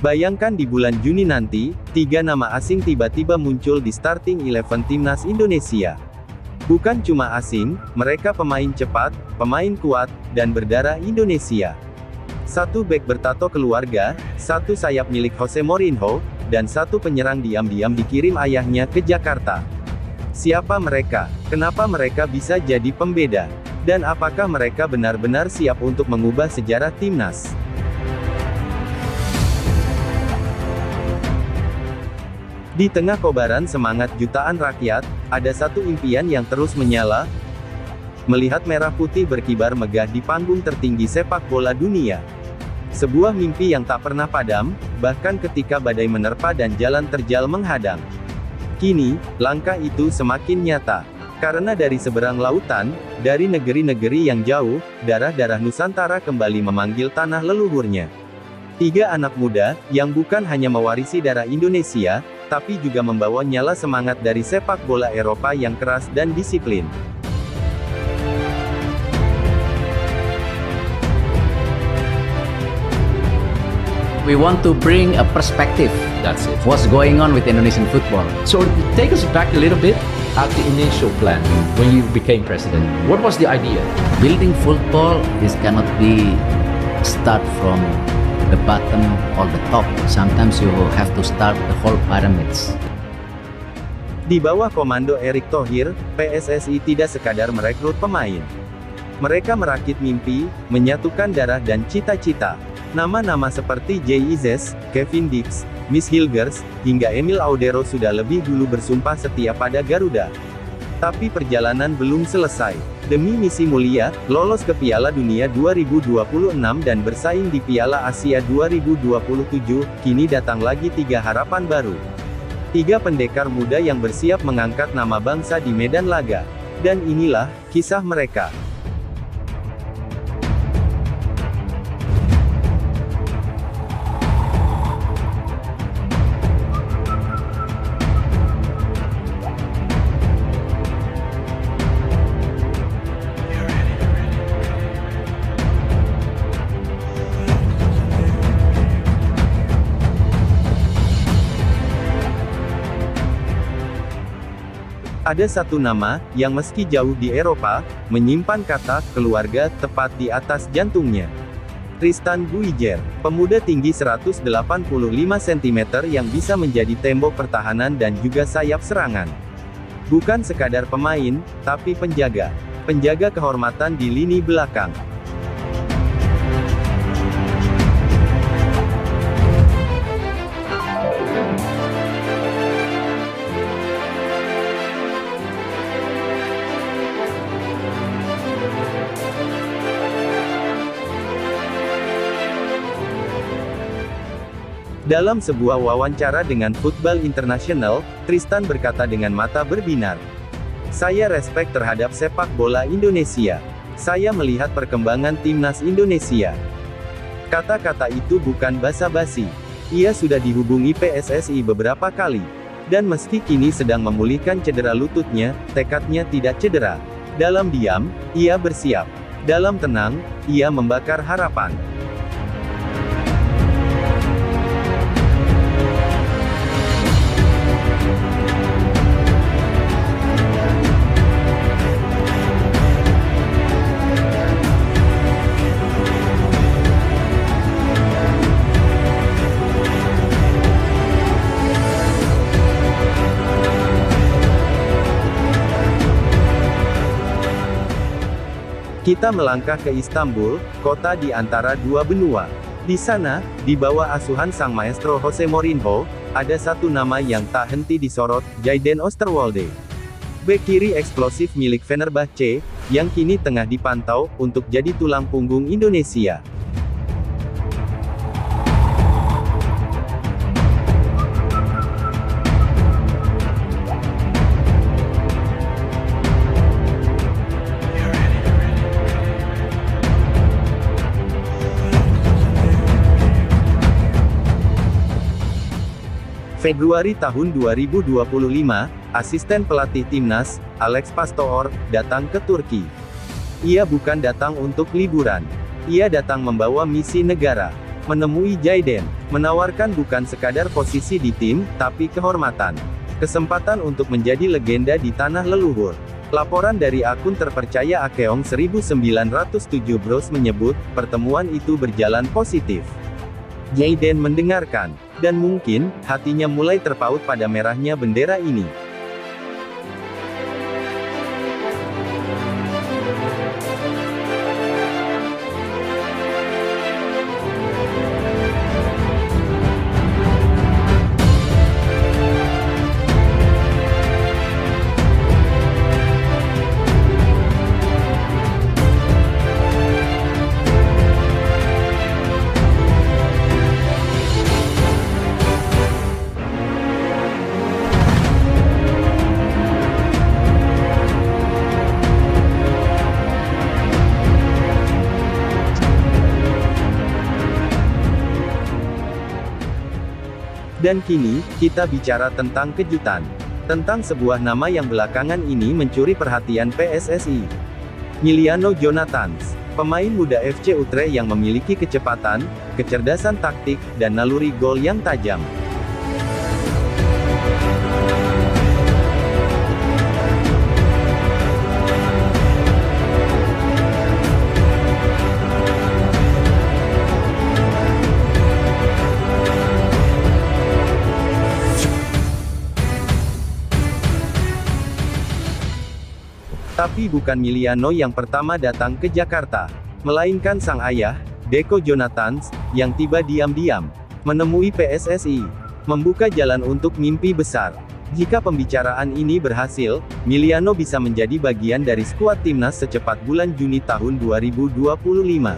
Bayangkan di bulan Juni nanti, 3 nama asing tiba-tiba muncul di starting 11 timnas Indonesia. Bukan cuma asing, mereka pemain cepat, pemain kuat, dan berdarah Indonesia. 1 bek bertato keluarga, 1 sayap milik Jose Mourinho, dan 1 penyerang diam-diam dikirim ayahnya ke Jakarta. Siapa mereka? Kenapa mereka bisa jadi pembeda? Dan apakah mereka benar-benar siap untuk mengubah sejarah timnas? Di tengah kobaran semangat jutaan rakyat, ada satu impian yang terus menyala. Melihat merah putih berkibar megah di panggung tertinggi sepak bola dunia. Sebuah mimpi yang tak pernah padam, bahkan ketika badai menerpa dan jalan terjal menghadang. Kini, langkah itu semakin nyata. Karena dari seberang lautan, dari negeri-negeri yang jauh, darah-darah Nusantara kembali memanggil tanah leluhurnya. 3 anak muda, yang bukan hanya mewarisi darah Indonesia, tapi juga membawa nyala semangat dari sepak bola Eropa yang keras dan disiplin. We want to bring a perspective. That's it. What's going on with Indonesian football? So take us back a little bit at the initial plan when you became president. What was the idea? Building football cannot be start from the bottom or the top. Sometimes you have to start the whole pyramids. Di bawah komando Erick Thohir, PSSI tidak sekadar merekrut pemain. Mereka merakit mimpi, menyatukan darah dan cita-cita. Nama-nama seperti Jay Izes, Kevin Dix, Miss Hilgers, hingga Emil Audero sudah lebih dulu bersumpah setia pada Garuda. Tapi perjalanan belum selesai. Demi misi mulia, lolos ke Piala Dunia 2026 dan bersaing di Piala Asia 2027, kini datang lagi 3 harapan baru. 3 pendekar muda yang bersiap mengangkat nama bangsa di medan laga. Dan inilah kisah mereka. Ada satu nama, yang meski jauh di Eropa, menyimpan kata keluarga tepat di atas jantungnya. Tristan Guijer, pemuda tinggi 185 cm yang bisa menjadi tembok pertahanan dan juga sayap serangan. Bukan sekadar pemain, tapi penjaga. Penjaga kehormatan di lini belakang. Dalam sebuah wawancara dengan Football International, Tristan berkata dengan mata berbinar. Saya respek terhadap sepak bola Indonesia. Saya melihat perkembangan timnas Indonesia. Kata-kata itu bukan basa-basi. Ia sudah dihubungi PSSI beberapa kali. Dan meski kini sedang memulihkan cedera lututnya, tekadnya tidak cedera. Dalam diam, ia bersiap. Dalam tenang, ia membakar harapan. Kita melangkah ke Istanbul, kota di antara 2 benua. Di sana, di bawah asuhan sang maestro Jose Mourinho, ada satu nama yang tak henti disorot, Jayden Oosterwolde. Bek kiri eksplosif milik Fenerbahce, yang kini tengah dipantau untuk jadi tulang punggung Indonesia. Februari tahun 2025, asisten pelatih timnas, Alex Pastoor, datang ke Turki. Ia bukan datang untuk liburan. Ia datang membawa misi negara. Menemui Jaiden, menawarkan bukan sekadar posisi di tim, tapi kehormatan. Kesempatan untuk menjadi legenda di tanah leluhur. Laporan dari akun terpercaya Akeong 1907 Bros menyebut, pertemuan itu berjalan positif. Jaiden mendengarkan, dan mungkin, hatinya mulai terpaut pada merahnya bendera ini. Dan kini, kita bicara tentang kejutan. Tentang sebuah nama yang belakangan ini mencuri perhatian PSSI. Miliano Jonathans, pemain muda FC Utrecht yang memiliki kecepatan, kecerdasan taktik, dan naluri gol yang tajam. Tapi bukan Miliano yang pertama datang ke Jakarta, melainkan sang ayah, Deco Jonathans, yang tiba diam-diam menemui PSSI, membuka jalan untuk mimpi besar. Jika pembicaraan ini berhasil, Miliano bisa menjadi bagian dari skuad timnas secepat bulan Juni tahun 2025.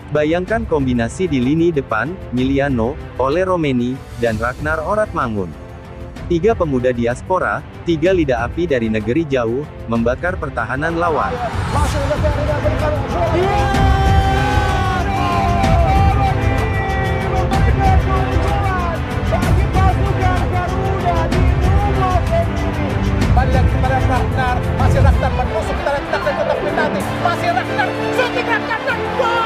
Bayangkan kombinasi di lini depan, Miliano, Ole Romeni, dan Ragnar Oratmangun. 3 pemuda diaspora, 3 lidah api dari negeri jauh, membakar pertahanan lawan. Balik lagi kepada Ragnar, masih Ragnar menusuk, kita lihat dan tetap penalti, masih Ragnar, shooting Ragnar, gol!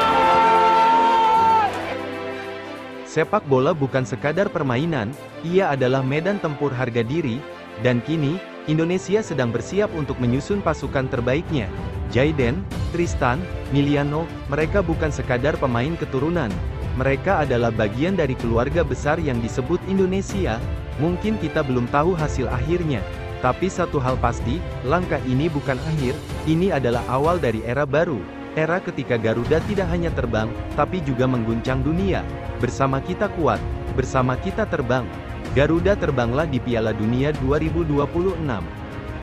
Sepak bola bukan sekadar permainan, ia adalah medan tempur harga diri, dan kini, Indonesia sedang bersiap untuk menyusun pasukan terbaiknya. Jaiden, Tristan, Miliano, mereka bukan sekadar pemain keturunan. Mereka adalah bagian dari keluarga besar yang disebut Indonesia. Mungkin kita belum tahu hasil akhirnya. Tapi satu hal pasti, langkah ini bukan akhir, ini adalah awal dari era baru. Era ketika Garuda tidak hanya terbang, tapi juga mengguncang dunia. Bersama kita kuat, bersama kita terbang. Garuda terbanglah di Piala Dunia 2026.